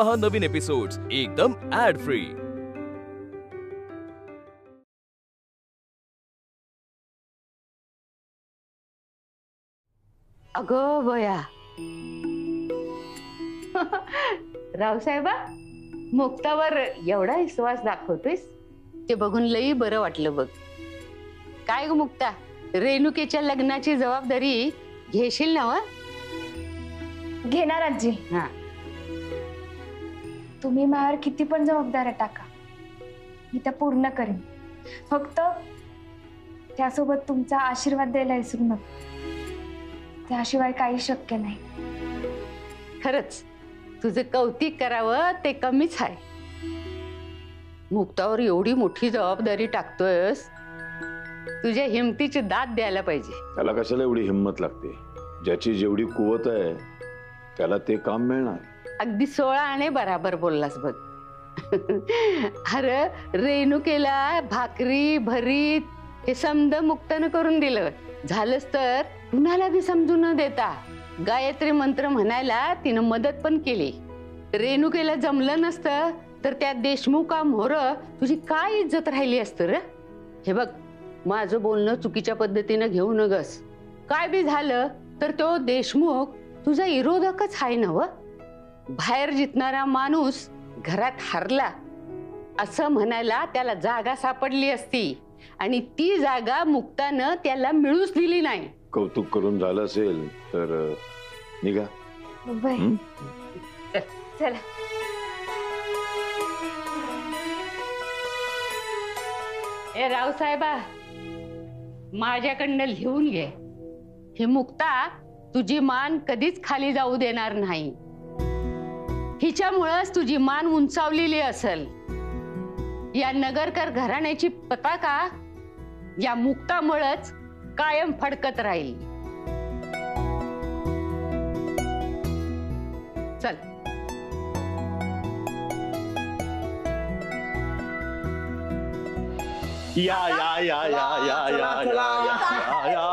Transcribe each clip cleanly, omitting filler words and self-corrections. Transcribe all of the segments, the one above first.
पहा नवीन एपिसोड्स एकदम add free. अगं बया रावसाहेबा, मुक्तावर एवढा विश्वास दाखवतोयस ते बघून लई बरं वाटलं बघ। काय ग मुक्ता, रेणुकेच्या लग्नाची जबाबदारी घेशील ना? घेणार आजी। हा, तुम्ही माझ्यावर किती पण जबाबदाऱ्या टाका, मी त्या पूर्ण करेन। फक्त त्यासोबत तुमचा आशीर्वाद द्यायला विसरू नका, त्याशिवाय काही शक्य नाही। खरंच तुझं कौतिक करावं ते कमीच आहे। मुक्तावर एवढी मोठी जबाबदारी टाकतोयस, तुझ्या हिमतीची दाद द्यायला पाहिजे। त्याला कशाला एवढी हिंमत लागते? ज्याची जेवढी कुवत आहे त्याला ते काम मिळणार। अगदी 16 आणे बराबर बोललास बघ। अरे रेणुकेला भाकरी भरीत हे समद मुक्तानं करून दिलं। झालंच तर कुणाला बी समजून न देता गायत्री मंत्र म्हणायला तिनं मदत पण केली। रेणुकेला जमलं नसतं तर त्या देशमुखा मोर तुझी काय इज्जत राहिली असतं रे? हे बघ, माझं बोलणं चुकीच्या पद्धतीनं घेऊ नगस। काय बी झालं तर तो देशमुख तुझा विरोधकच आहे ना व? बाहेर जितणारा माणूस घरात हरला असं म्हणायला त्याला जागा सापडली असती, आणि ती जागा मुक्तानं त्याला मिळूच दिली नाही। कौतुक करून झालं असेल तर निघा। चला। ए रावसाहेबा, माझ्याकडनं लिहून घे, ही मुक्ता तुझी मान कधीच खाली जाऊ देणार नाही। हिच्यामुळेच तुझी मान उंचावलेली असेल। या नगरकर घराण्याची पताका या मुक्तामुळेच कायम फडकत राहील। चल। या या या या या या या या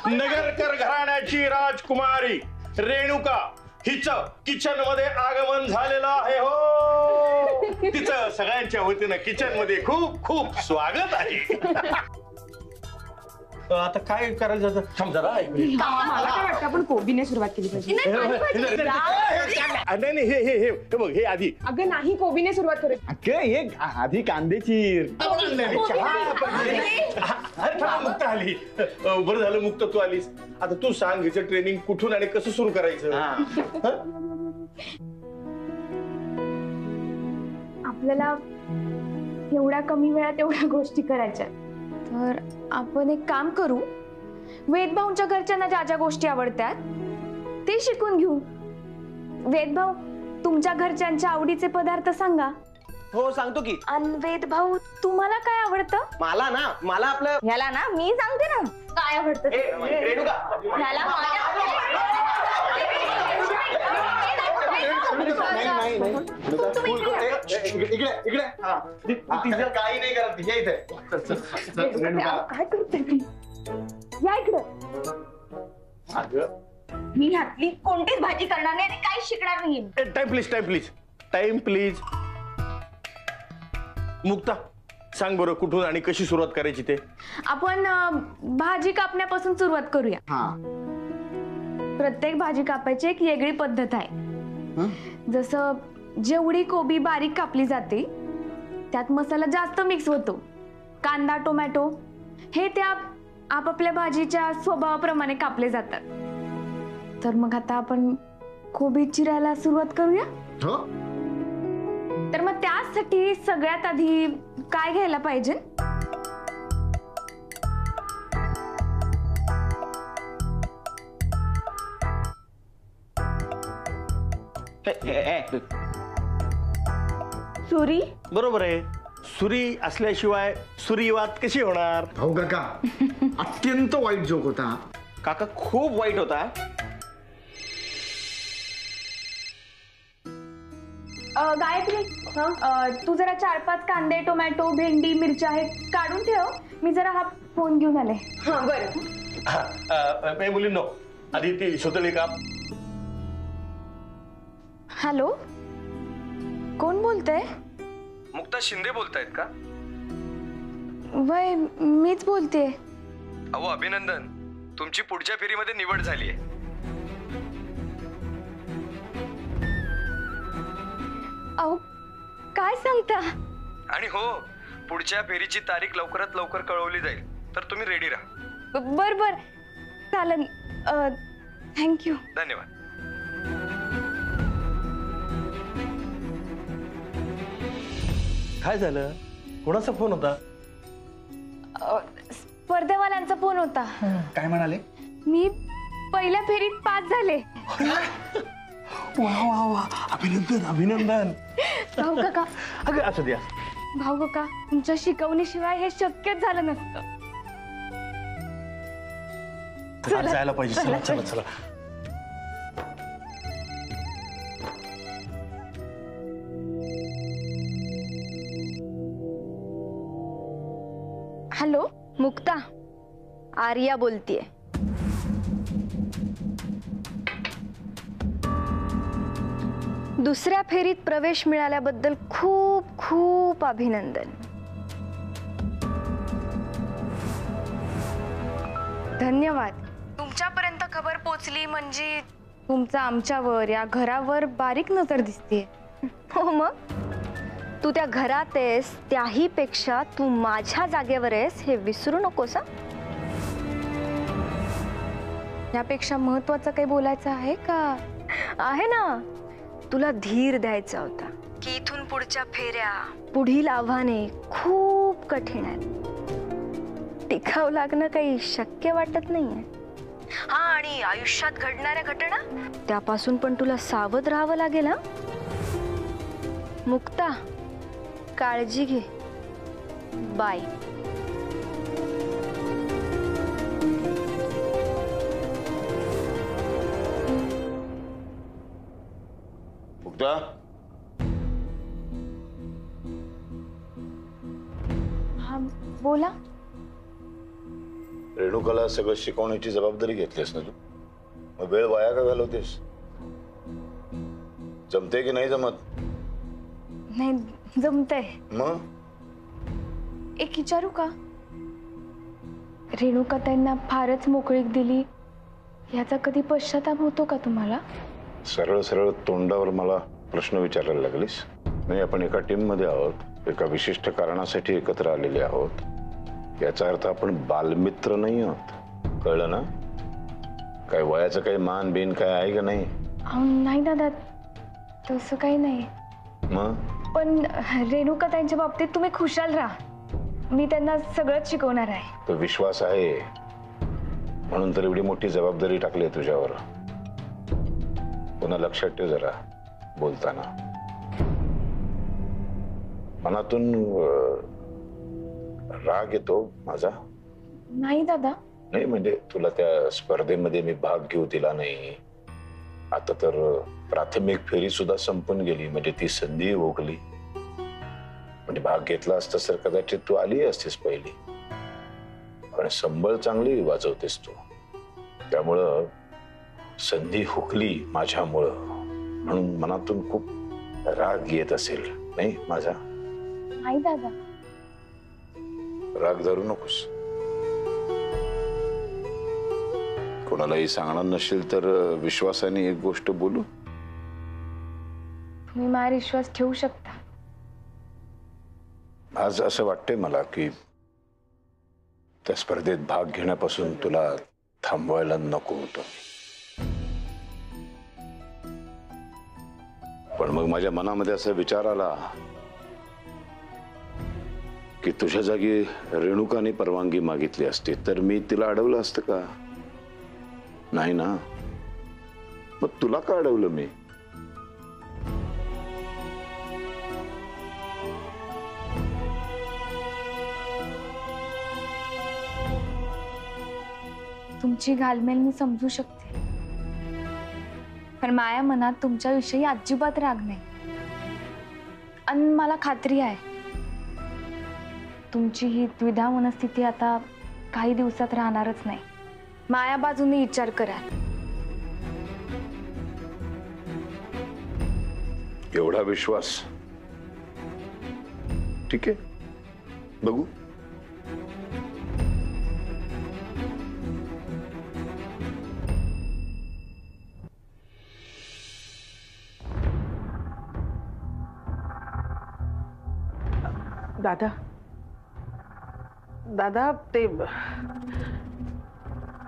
नगरकर घराण्याची राजकुमारी रेणुका हिचं किचन मध्ये आगमन झालेलं आहे। हो, तिचं सगळ्यांच्या वतीनं किचन मध्ये खूप खूप स्वागत आहे। आता काय करायचं जातं? थांब जरा ऐक। मला काय वाटतं आपण कोबीने सुरुवात केली पाहिजे। नाही हे हे हे बघ, हे आधी। अगं नाही, कोबीने सुरुवात करू। हे आधी कांदे चीर। मुक्त आली, बरं झालं मुक्त तू आलीस। आता तू सांग, हिचं ट्रेनिंग कुठून आणि कसं सुरू करायचं? आपल्याला एवढ्या कमी वेळात एवढ्या गोष्टी करायच्या, तर आपण एक काम करू, वेदभाऊंच्या घरच्यांना ज्या ज्या गोष्टी आवडतात ते शिकून घेऊ। वेदभाऊ, तुमच्या घरच्यांच्या आवडीचे पदार्थ सांगा। हो सांगतो की। आणि वेदभाऊ, तुम्हाला काय आवडतं? मला ना, मला आपलं ह्याला ना मी सांगते ना काय आवडतं। रेणुका, ह्याला इकडे तिचं काही नाही करत, तिच्या इथे। काय करते? या इकडं। मी ह्यातली कोणतीच भाजी करणार नाही आणि काही शिकणार नाही। Time please, time please, time please. Mukta सांग बरं, कुठून आणि कशी सुरुवात करायची ते? आपण भाजी कापण्यापासून सुरुवात करूया। प्रत्येक भाजी कापायची एक वेगळी पद्धत आहे। जसं जेवढी कोबी बारीक कापली जाते त्यात मसाला जास्त मिक्स होतो। कांदा, टोमॅटो हे त्या आपापल्या भाजीच्या स्वभावाप्रमाणे कापले जातात। तर मग आता आपण कोबी चिरायला सुरुवात करूया। तर मग त्यासाठी सगळ्यात आधी काय घ्यायला पाहिजे? सुरी। बरोबर आहे, सुरी असल्याशिवाय सुरीवात कशी होणार? हो काका, अत्यंत वाईट जोक होता। काका खूप वाईट होता। गायत्री, तू जरा 4-5 कांदे, टोमॅटो, भेंडी, मिरच्या हे काढून ठेव, मी जरा हा फोन घेऊन आले। बरं मुलींनो, आधी ती सुतळी काप। हॅलो, कोण बोलतंय? मुक्ता शिंदे बोलतायत का? वय मीच बोलतेय. अहो अभिनंदन, तुमची पुढच्या फेरीमध्ये निवड झाली आहे. अहो काय सांगता? आणि हो, पुढच्या फेरीची तारीख लवकरात लवकर कळवली जाईल, तर तुम्ही रेडी राहा. बर बर चालेल. थँक्यू. धन्यवाद. काय झालं? कोणाचा फोन होता? स्पर्धेवाल्यांचा फोन होता. काय म्हणाले? मी पहिल्या फेरीत पास झाले. वा वा वा, अभिनंदन अभिनंदन. भाऊ काका, अगं असं द्या. भाऊ काका, तुमच्या शिकवणीशिवाय हे शक्यच झालं नसतं. जायला पाहिजे. चला चला चला. हॅलो मुक्ता, आर्या बोलतीये. दुसऱ्या फेरीत प्रवेश मिळाल्याबद्दल खूप खूप अभिनंदन. धन्यवाद. तुमच्यापर्यंत खबर पोचली म्हणजे तुमचा आमच्यावर, या घरावर बारीक नजर दिसते. हो मग, तू त्या घरात आहेस त्याही पेक्षा तू माझ्या जागेवर आहेस हे विसरू नकोस. यापेक्षा महत्वाचं काही बोलायचं आहे का? आहे ना. तुला धीर द्यायचा होता की इथून पुढच्या फेऱ्या, पुढील आव्हाने खूप कठीण आहेत. टिकाव लागणं काही शक्य वाटत नाहीये. हा, आणि आयुष्यात घडणाऱ्या घटना त्यापासून पण तुला सावध राहावं लागेल. हा मुक्ता, काळजी घे. बाय. मुक्ता, हा बोला. रेणुकाला सगळं शिकवण्याची जबाबदारी घेतलीस ना तू? मग वेळ वाया का घालवतेस? जमते की नाही जमत? नाही जमतंय. मग एक विचारू का? रेणुका त्यांना फारच मोकळीक दिली, याचा कधी पश्चाताप होतो का तुम्हाला? सरळ सरळ तोंडावर मला प्रश्न विचारायला लागलीस? नाही, आपण एका टीम मध्ये आहोत, एका विशिष्ट कारणासाठी एकत्र आलेले आहोत. याचा अर्थ आपण बालमित्र नाही आहोत. कळलं ना? काय वयाचं काही मान बिन काय आहे का नाही? नाही दादा, तसं काही नाही. मग पण रेणुका त्यांच्या बाबतीत तुम्ही खुशाल राहा. मी त्यांना सगळंच शिकवणार आहे. तो विश्वास आहे म्हणून तर एवढी मोठी जबाबदारी टाकली आहे तुझ्यावर. पुन्हा लक्षात ठेव जरा बोलताना. मनातून राग येतो माझा? नाही दादा. नाही म्हणजे तुला त्या स्पर्धेमध्ये मी भाग घेऊ दिला नाही. आता तर प्राथमिक फेरी सुद्धा संपून गेली, म्हणजे ती संधी ओगली. म्हणजे भाग घेतला असतास तर कदाचित तू आली असतीस पहिली. पण संबळ चांगली वाजवतेस तू, त्यामुळं संधी हुकली माझ्यामुळं म्हणून मनातून खूप राग येत असेल नाही माझा? नाही दादा. राग धरू नकोस. कोणालाही सांगणार नसेल तर विश्वासाने एक गोष्ट बोलू. तुम्ही माझ्यावर विश्वास ठेवू शकता. आज असं वाटतंय मला की त्या स्पर्धेत भाग घेण्यापासून तुला थांबवायला नको होतं. पण मग माझ्या मनामध्ये असा विचार आला की तुझ्या जागी रेणुकाने परवानगी मागितली असती तर मी तिला अडवलं असतं का? नाही ना. मग तुला का अडवलं मी? तुमची घालमेल मी समजू शकते, पण माझ्या मनात तुमच्याविषयी अजिबात राग नाही. आणि मला खात्री आहे तुमची ही द्विधा मनस्थिती आता काही दिवसात राहणारच नाही. माझ्या बाजूने विचार करा. एवढा विश्वास ठीक आहे, बघू. दादा दादा ते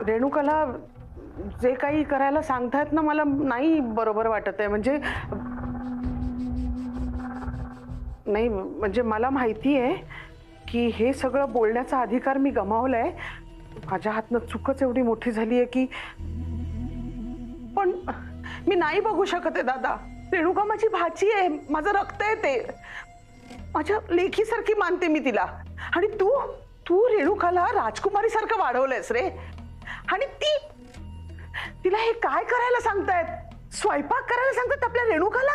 रेणुकाला जे काही करायला सांगतायत ना, मला नाही बरोबर वाटत आहे. म्हणजे मला माहिती आहे की हे सगळं बोलण्याचा अधिकार मी गमावलाय. माझ्या हातनं चूकच एवढी मोठी झाली आहे की, पण मी नाही बघू शकत आहे दादा. रेणुका माझी भाची आहे, माझं रक्त आहे, ते माझ्या लेखीसारखी मानते मी तिला. आणि तू रेणुकाला राजकुमारी सारखं वाढवलंयस रे. आणि तिला हे काय करायला सांगतायत? स्वयंपाक करायला सांगतात आपल्या रेणुकाला?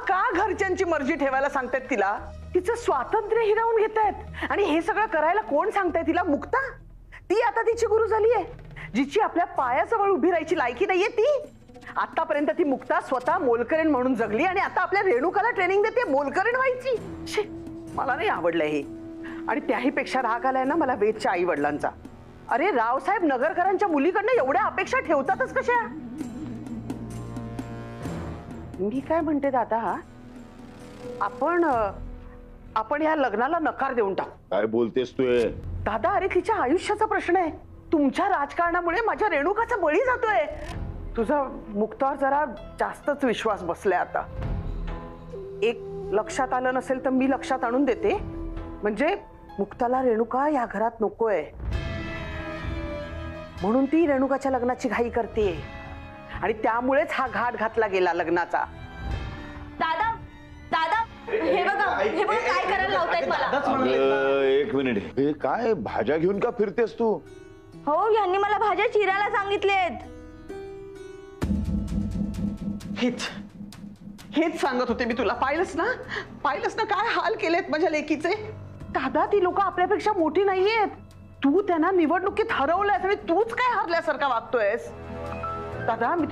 का घरच्यांची मर्जी ठेवायला सांगतायत तिला? तिचं स्वातंत्र्य हिरावून घेतायत. आणि हे सगळं करायला कोण सांगताय तिला? मुक्ता. ती आता तिची गुरु झाली आहे, जिची आपल्या पायाजवळ उभी राहायची लायकी नाहीये ती. आतापर्यंत ती मुक्ता स्वतः मोलकरीण म्हणून जगली आणि आता आपल्या रेणुकाला ट्रेनिंग देते मोलकरीण व्हायची. मला नाही आवडलं हे. आणि त्याही पेक्षा राग आलाय ना मला वेदच्या आई वडिलांचा. अरे रावसाहेब नगरकरांच्या मुलीकडनं एवढ्या अपेक्षा ठेवतातच कशा? मी काय म्हणते दादा, आपण या लग्नाला नकार देऊन टाकू. काय बोलतेस तू? दादा अरे तिच्या आयुष्याचा प्रश्न आहे. तुमच्या राजकारणामुळे माझ्या रेणुकाचा बळी जातोय. तुझा मुक्तावर जरा जास्तच विश्वास बसलाय आता. एक लक्षात आलं नसेल तर मी लक्षात आणून देते. म्हणजे मुक्ताला रेणुका या घरात नकोय, म्हणून ती रेणुकाच्या लग्नाची घाई करते आणि त्यामुळेच हा घाट घातला गेला लग्नाचा. दादा दादा हे बघा काय करायला लावतायत मला. एक मिनिट, हे काय भाज्या घेऊन का फिरतेस तू? हो, यांनी मला भाज्या चिरायला सांगितलेत. हेच सांगत होते मी तुला. पाहिलंस ना काय हाल केलेत माझ्या लेकीचे. दादा ती लोक आपल्यापेक्षा मोठी नाहीयेत. तू त्यांना निवडणुकीत हरवलंयस आणि तूच काय हरल्यासारखा वागतोयस. दादा मी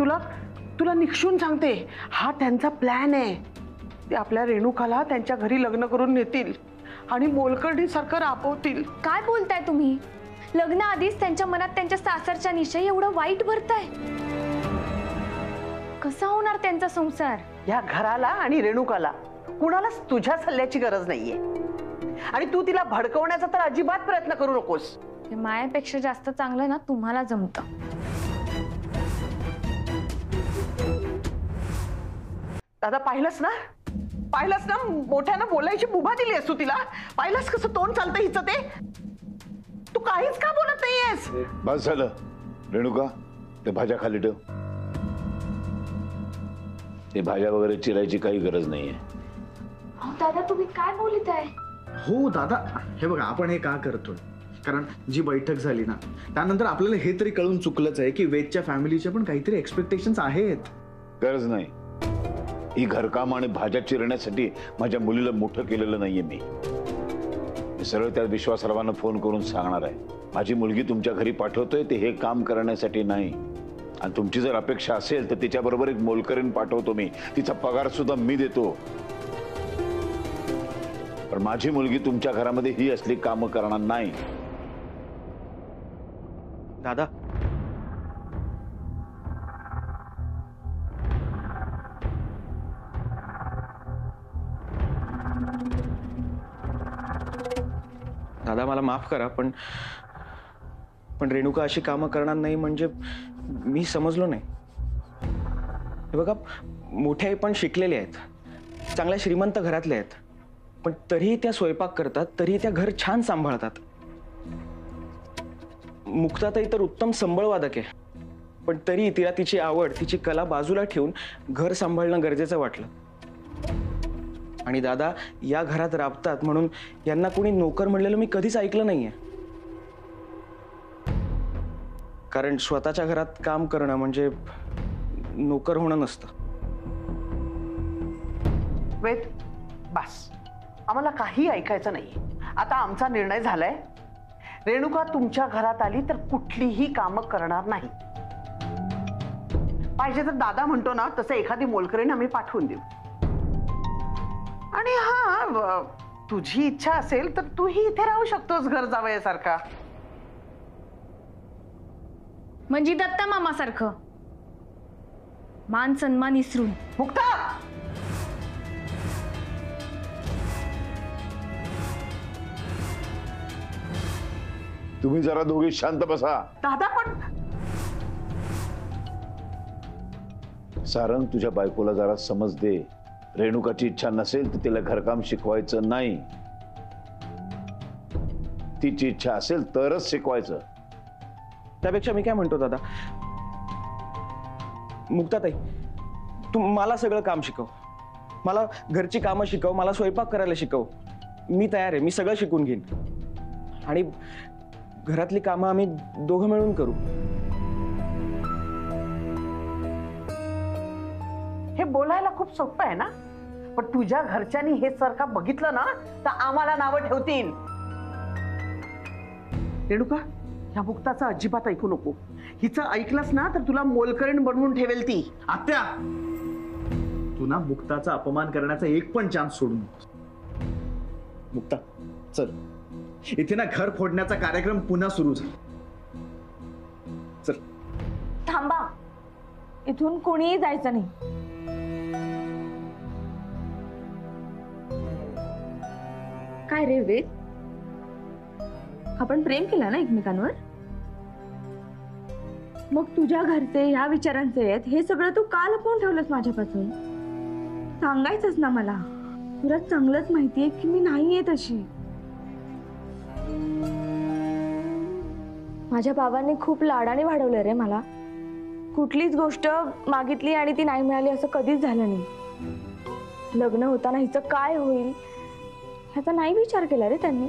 तुला निक्षून सांगते, हा त्यांचा प्लॅन आहे. ते आपल्या रेणुकाला त्यांच्या घरी लग्न करून नेतील आणि मोलकर्णी सारखं राबवतील. काय बोलताय तुम्ही? लग्न आधीच त्यांच्या मनात त्यांच्या सासरच्या निश्चय एवढं वाईट भरताय. कसा होणार त्यांचा संसार? या घराला आणि रेणुकाला कुणालाच तुझ्या सल्ल्याची गरज नाहीये. आणि तू तिला भडकवण्याचा तर अजिबात प्रयत्न करू नकोस. हे मायापेक्षा जास्त चांगलं ना तुम्हाला जमतं. दादा पाहिलंस ना मोठ्यानं बोलायची मुभा दिली असतो तिला. पाहिलंस कसं तोंड चालतं हिचं ते. तू काहीच का बोलत नाहीयेस? बस झालं रेणुका, ते भाज्या खाली ठेव. ते भाज्या वगैरे चिरायची काही गरज नाहीये. दादा तुम्ही काय बोलत आहे? हो दादा, हे बघा आपण हे का करतोय, कारण जी बैठक झाली ना त्यानंतर आपल्याला हे तरी कळून चुकलंच आहे की वेदच्या फॅमिलीचे पण काहीतरी एक्सपेक्टेशन्स आहेत. गरज नाही. ही घरकाम आणि भाज्या चिरण्यासाठी माझ्या मुलीला मोठं केलेलं नाहीये मी. सरळ त्या विश्वासरावांना फोन करून सांगणार आहे, माझी मुलगी तुमच्या घरी पाठवतोय ते हे काम करण्यासाठी नाही. आणि तुमची जर अपेक्षा असेल तर तिच्याबरोबर एक मोलकरीण पाठवतो मी. तिचा पगार सुद्धा मी देतो. पण माझी मुलगी तुमच्या घरामध्ये ही असली कामं करणार नाही. दादा दादा मला माफ करा, पण रेणुका अशी कामं करणार नाही म्हणजे मी समजलो नाही. हे बघा, मोठे पण शिकलेले आहेत, चांगल्या श्रीमंत घरातले आहेत, पण तरीही त्या स्वयंपाक करतात, तरीही त्या घर छान सांभाळतात. मुक्ताताई तर उत्तम संबळवादक आहे, पण तरी तिला तिची आवड, तिची कला बाजूला ठेवून घर सांभाळणं गरजेचं वाटलं. आणि दादा या घरात राबतात म्हणून यांना कोणी नोकर म्हणलेलं मी कधीच ऐकलं नाहीये. कारण स्वतःच्या घरात काम करणं म्हणजे नोकर होणं नसतं. वेद बस, आम्हाला काही ऐकायचं नाही. आता आमचा निर्णय झालाय. रेणुका तुमच्या घरात आली तर कुठलीही कामं करणार नाही. पाहिजे तर दादा म्हणतो ना तसं एखादी मोलकरीण आम्ही पाठवून देऊ. आणि हा तुझी इच्छा असेल तर तूही इथे राहू शकतोस घर जावयासारखा. म्हणजे दत्ता मामासारखं मान सन्मान विसरून. मुक्ता, तुम्ही जरा दोघी शांत बसा. दादा पण सारंग, तुझ्या बायकोला जरा समज दे. रेणुकाची इच्छा नसेल तर तिला घरकाम शिकवायचं नाही. तिची इच्छा असेल तरच शिकवायचं. त्यापेक्षा मी काय म्हणतो दादा, मुक्ताताई तू मला सगळं काम शिकव. मला घरची कामं शिकव, मला स्वयंपाक करायला शिकव. मी तयार आहे, मी सगळं शिकून घेईन. आणि घरातली कामं आम्ही दोघं मिळून करू. हे बोलायला खूप सोपं आहे ना, पण तुझ्या घरच्यांनी हे सरका बघितलं ना तर आम्हाला नावं ठेवतील. रेणुका, ह्या मुक्ताचं अजिबात ऐकू नको. हिचं ऐकलंस ना तर तुला मोलकरीण बनवून ठेवेल ती. आत्या, तू ना मुक्ताचा अपमान करण्याचा एक पण चान्स सोडून नकोस. मुक्ता चल, इथे ना घर फोडण्याचा कार्यक्रम पुन्हा सुरू झाला. चल. थांबा, इथून कोणीही जायचं नाही. काय रे वेद, आपण प्रेम केला ना एकमेकांवर? मग तुझ्या घरचे ह्या विचारांचे आहेत हे सगळं तू का लपवून ठेवलंस माझ्यापासून? सांगायचंच ना मला. तुला चांगलंच माहितीये की मी नाहीये तशी. माझ्या बाबांनी खूप लाडाने वाढवलं रे मला. कुठलीच गोष्ट मागितली आणि ती नाही मिळाली असं कधीच झालं नाही. लग्न होताना हिचं काय होईल ह्याचा नाही विचार केला रे त्यांनी.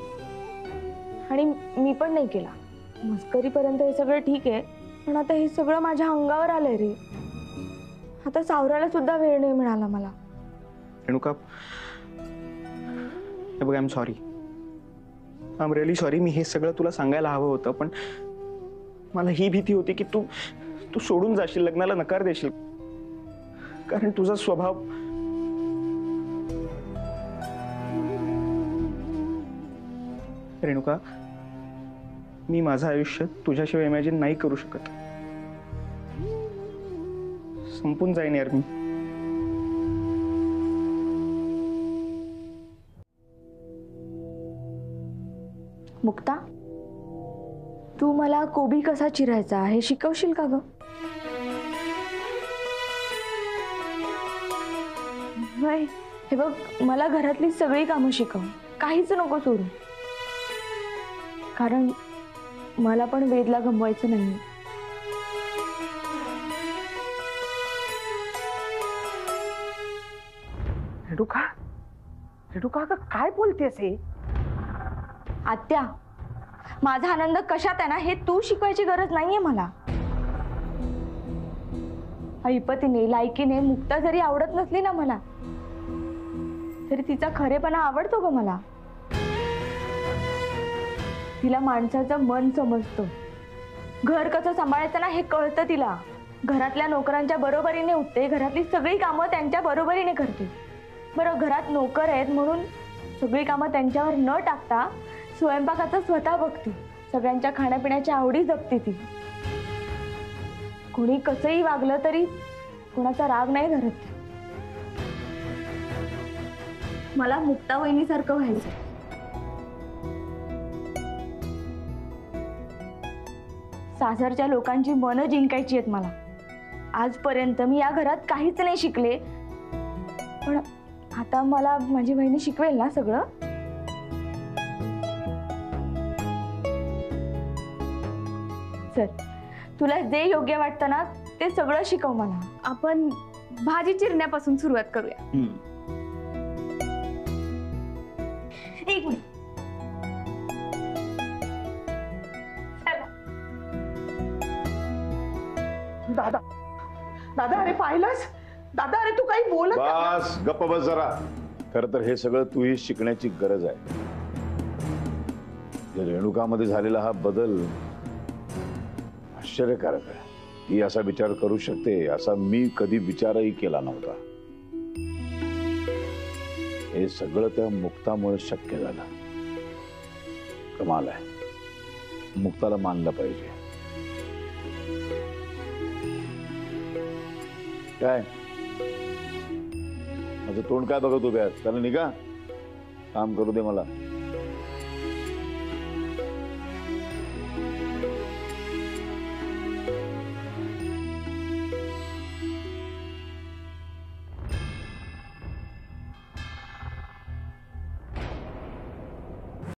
आणि मी पण नाही केला. मस्करीपर्यंत हे सगळं ठीक आहे, पण आता हे सगळं माझ्या अंगावर आलंय रे. आता सावरायला सुद्धा वेळ नाही मिळाला मला. रेणुका, हे बघ, I am sorry. I am really sorry. मी हे सगळं तुला सांगायला हवं होतं, पण मला ही भीती होती की तू सोडून जाशील, लग्नाला नकार देशील. कारण तुझा स्वभाव रेणुका, मी माझं आयुष्य तुझ्याशिवाय इमॅजिन नाही करू शकत. संपून जाईन यार मी. मुक्ता, तू मला कोबी कसा चिरायचा हे शिकवशील का ग? वय, हे बघ, मला घरातली सगळी कामं शिकव, काहीच नको सोडू. कारण मला पण वेदला गमवायचं नाही. रेणुका, रेणुका अगं काय बोलतेस हे? आत्या, माझा आनंद कशात आहे ना हे तू शिकवायची गरज नाहीये मला. ऐपतीने लायकीने मुक्ता जरी आवडत नसली ना मला, तरी तिचा खरेपणा आवडतो ग मला. तिला माणसाचं मन समजतं. घर कसं सांभाळायचं ना हे कळतं तिला. घरातल्या नोकरांच्या बरोबरीने उठते, घरातली सगळी कामं त्यांच्या बरोबरीने करते. बरं, घरात नोकर आहेत म्हणून सगळी कामं त्यांच्यावर न टाकता स्वयंपाकाचं स्वतः बघते. सगळ्यांच्या खाण्यापिण्याच्या आवडी जपते ती. कोणी कसंही वागलं तरी कोणाचा राग नाही धरत. मला मुक्ता वहिनीसारखं व्हायचं. सासरच्या लोकांची मनं जिंकायची आहेत मला. आजपर्यंत मी या घरात काहीच नाही शिकले, पण आता मला माझी बहिणी शिकवेल ना सगळं. चल, तुला जे योग्य वाटतं ना ते सगळं शिकव मला. आपण भाजी चिरण्यापासून सुरुवात करूया. एक मिनिट. दादा, दादा, अरे पाहिलंस? दादा, अरे तू काही बोलत बस, गप्प बस जरा. खर तर हे सगळं तूही शिकण्याची गरज आहे. रेणुकामध्ये झालेला हा बदल आश्चर्यकारक आहे. ही असा विचार करू शकते असा मी कधी विचारही केला नव्हता. हे सगळं त्या मुक्तामुळे शक्य झालं. कमाल आहे. मुक्ताला मानलं पाहिजे. काय माझं तोंड काय बघत उभे त्याला निघा, काम करू दे मला.